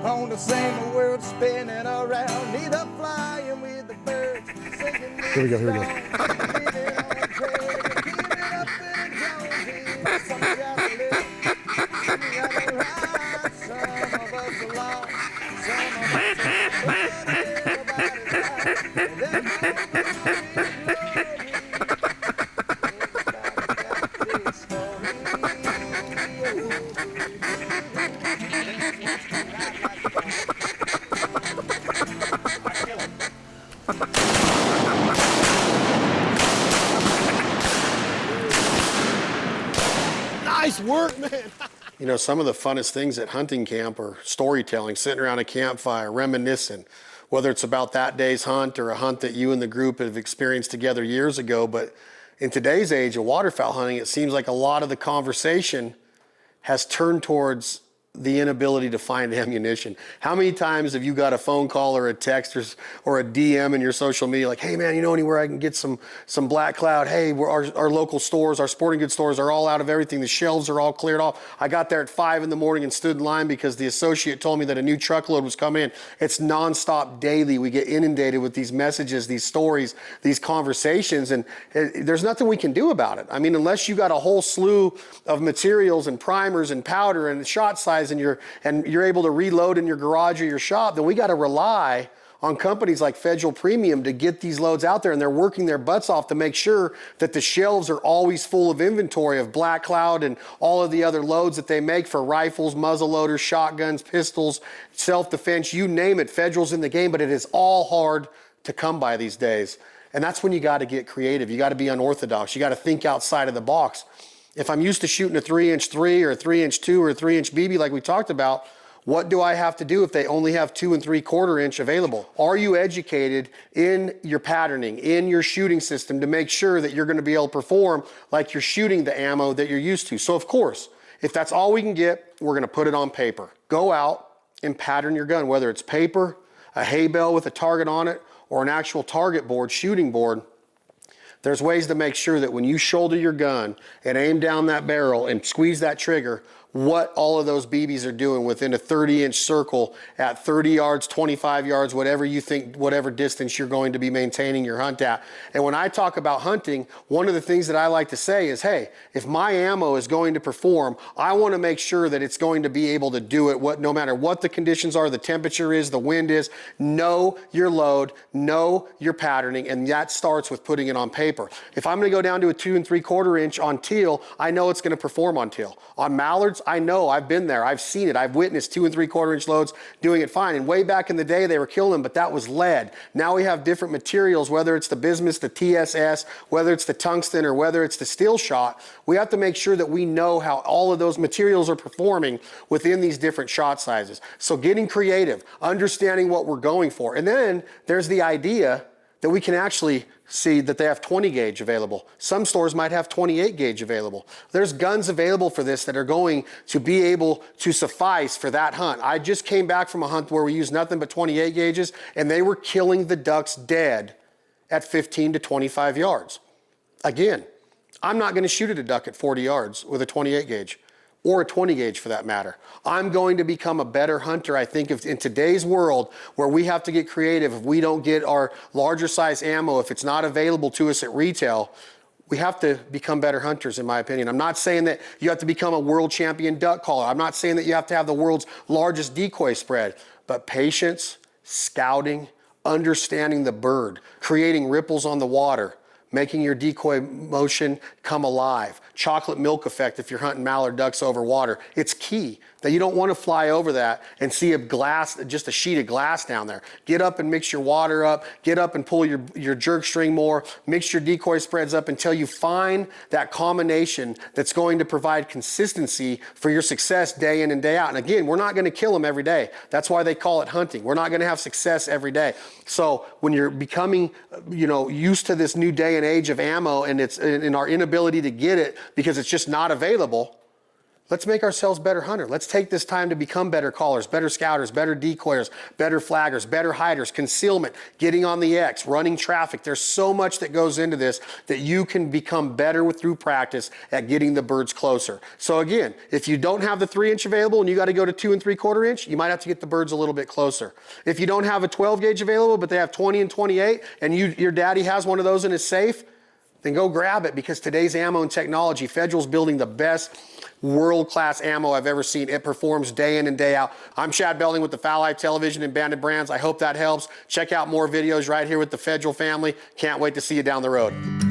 On the same world spinning around, neither flying with the birds. Here we go, here we go. Nice work, man. You know, some of the funnest things at hunting camp are storytelling, sitting around a campfire, reminiscing, whether it's about that day's hunt or a hunt that you and the group have experienced together years ago. But in today's age of waterfowl hunting, it seems like a lot of the conversation has turned towards the inability to find ammunition. How many times have you got a phone call or a text or a DM in your social media like, hey man, you know anywhere I can get some black cloud? Hey, our local stores, our sporting goods stores are all out of everything. The shelves are all cleared off. I got there at 5 in the morning and stood in line because the associate told me that a new truckload was coming in. It's nonstop daily. We get inundated with these messages, these stories, these conversations, and there's nothing we can do about it. I mean, unless you got a whole slew of materials and primers and powder and shot size and you're able to reload in your garage or your shop, then we got to rely on companies like Federal Premium to get these loads out there, and they're working their butts off to make sure that the shelves are always full of inventory of Black Cloud and all of the other loads that they make for rifles, muzzle loaders, shotguns, pistols, self-defense, you name it. Federal's in the game, but it is all hard to come by these days. And that's when you got to get creative. You got to be unorthodox. You got to think outside of the box. If I'm used to shooting a 3-inch 3 or a 3-inch 2 or a 3-inch BB like we talked about, what do I have to do if they only have 2 3/4 inch available? Are you educated in your patterning, in your shooting system to make sure that you're going to be able to perform like you're shooting the ammo that you're used to? So of course, if that's all we can get, we're going to put it on paper. Go out and pattern your gun, whether it's paper, a hay bale with a target on it, or an actual target board, shooting board. There's ways to make sure that when you shoulder your gun and aim down that barrel and squeeze that trigger, what all of those BBs are doing within a 30-inch circle at 30 yards, 25 yards, whatever you think, whatever distance you're going to be maintaining your hunt at. And when I talk about hunting, one of the things that I like to say is, hey, if my ammo is going to perform, I want to make sure that it's going to be able to do it no matter what the conditions are, the temperature is, the wind is. Know your load, know your patterning, and that starts with putting it on paper. If I'm going to go down to a 2 3/4 inch on teal, I know it's going to perform on teal. On mallards, I know, I've been there, I've seen it, I've witnessed 2 3/4 inch loads doing it fine. And way back in the day, they were killing them, but that was lead. Now we have different materials, whether it's the bismuth, the TSS, whether it's the tungsten, or whether it's the steel shot. We have to make sure that we know how all of those materials are performing within these different shot sizes. So getting creative, understanding what we're going for. And then there's the idea that we can actually see that they have 20 gauge available. Some stores might have 28 gauge available. There's guns available for this that are going to be able to suffice for that hunt. I just came back from a hunt where we used nothing but 28 gauges, and they were killing the ducks dead at 15 to 25 yards. Again, I'm not going to shoot at a duck at 40 yards with a 28 gauge. Or a 20 gauge for that matter. I'm going to become a better hunter, I think, in today's world where we have to get creative. If we don't get our larger size ammo, if it's not available to us at retail, we have to become better hunters, in my opinion. I'm not saying that you have to become a world champion duck caller. I'm not saying that you have to have the world's largest decoy spread, but patience, scouting, understanding the bird, creating ripples on the water, making your decoy motion come alive. Chocolate milk effect if you're hunting mallard ducks over water. It's key that you don't want to fly over that and see just a sheet of glass down there. Get up and mix your water up. Get up and pull your jerk string more. Mix your decoy spreads up until you find that combination that's going to provide consistency for your success day in and day out. And again, we're not going to kill them every day. That's why they call it hunting. We're not going to have success every day. So when you're becoming, used to this new day and age of ammo and it's in our inability to get it because it's just not available, Let's make ourselves better hunters. Let's take this time to become better callers, better scouters, better decoyers, better flaggers, better hiders, concealment, getting on the X, running traffic. There's so much that goes into this that you can become better through practice at getting the birds closer. So again, if you don't have the 3-inch available and you got to go to 2 3/4 inch, you might have to get the birds a little bit closer. If you don't have a 12 gauge available, but they have 20 and 28, and your daddy has one of those in his safe, then go grab it, because today's ammo and technology, Federal's building the best world-class ammo I've ever seen. It performs day in and day out. I'm Chad Belding with the Fowl Life Television and Banded Brands. I hope that helps. Check out more videos right here with the Federal family. Can't wait to see you down the road.